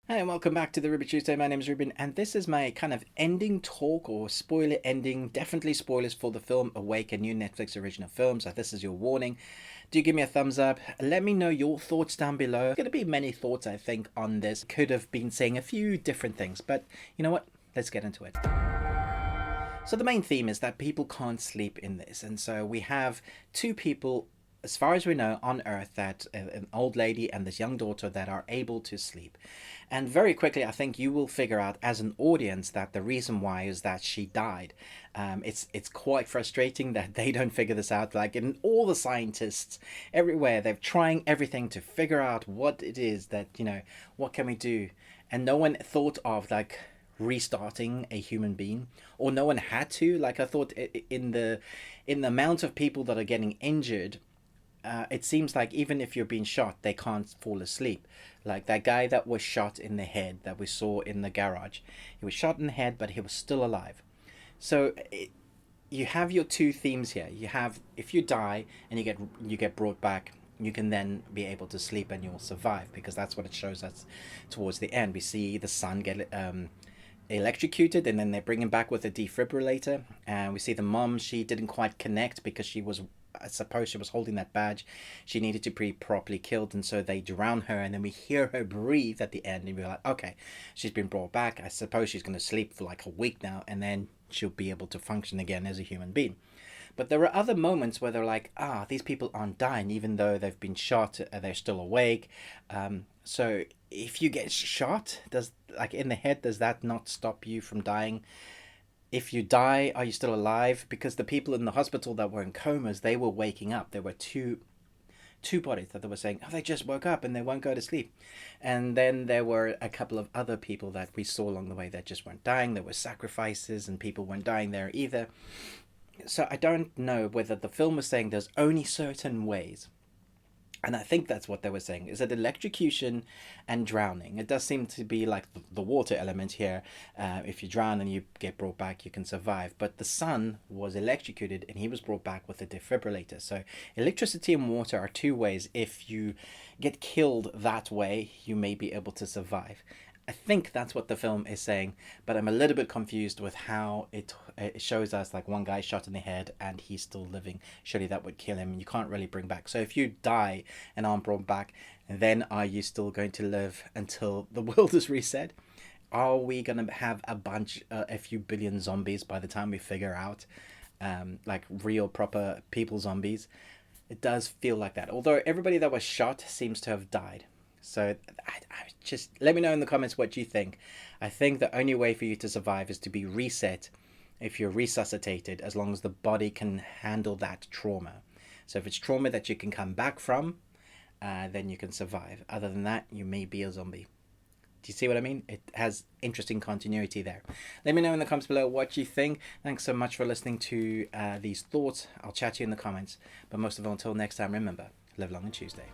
Hi, and welcome back to the Ruby Tuesday. My name is Ruben, and this is my kind of ending talk or spoiler ending. Definitely spoilers for the film Awake, a new Netflix original film. So this is your warning. Do give me a thumbs up. Let me know your thoughts down below. There's going to be many thoughts, I think, on this. Could have been saying a few different things, but you know what? Let's get into it. So the main theme is that people can't sleep in this, and so we have two people, as far as we know, on Earth, that an old lady and this young daughter that are able to sleep. And very quickly, I think you will figure out as an audience that the reason why is that she died. It's quite frustrating that they don't figure this out. Like in all the scientists everywhere, they're trying everything to figure out what it is that what can we do, and no one thought of like restarting a human being, or no one had to. Like I thought in the amount of people that are getting injured, it seems like even if you're being shot, they can't fall asleep. Like that guy that was shot in the head that we saw in the garage, he was shot in the head, but he was still alive. So you have your two themes here. You have, if you die and you get brought back, you can then be able to sleep and you'll survive, because that's what it shows us towards the end. We see the son get electrocuted, and then they bring him back with a defibrillator, and we see the mom, she didn't quite connect because she was, I suppose she was holding that badge. She needed to be properly killed, and so they drown her, and then we hear her breathe at the end, and we're like, okay, she's been brought back. I suppose she's going to sleep for like a week now, and then she'll be able to function again as a human being. But there are other moments where they're like, these people aren't dying, even though they've been shot, they're still awake. So if you get shot, does, like in the head, does that not stop you from dying? If you die, are you still alive? Because the people in the hospital that were in comas, they were waking up. There were two bodies that they were saying, oh, they just woke up and they won't go to sleep. And then there were a couple of other people that we saw along the way that just weren't dying. There were sacrifices and people weren't dying there either. So I don't know whether the film was saying there's only certain ways, and I think that's what they were saying, is that electrocution and drowning. It does seem to be like the water element here. If you drown and you get brought back, you can survive. But the son was electrocuted and he was brought back with a defibrillator. So electricity and water are two ways. If you get killed that way, you may be able to survive. I think that's what the film is saying, but I'm a little bit confused with how it shows us like one guy shot in the head and he's still living. Surely that would kill him. You can't really bring back. So if you die and aren't brought back, then are you still going to live until the world is reset? Are we gonna have a few billion zombies by the time we figure out, like real proper people zombies? It does feel like that. Although everybody that was shot seems to have died. So I just let me know in the comments what you think. I think the only way for you to survive is to be reset if you're resuscitated, as long as the body can handle that trauma. So if it's trauma that you can come back from, then you can survive. Other than that, you may be a zombie. Do you see what I mean? It has interesting continuity there. Let me know in the comments below what you think. Thanks so much for listening to these thoughts. I'll chat to you in the comments. But most of all, until next time, remember, live long and Tuesday.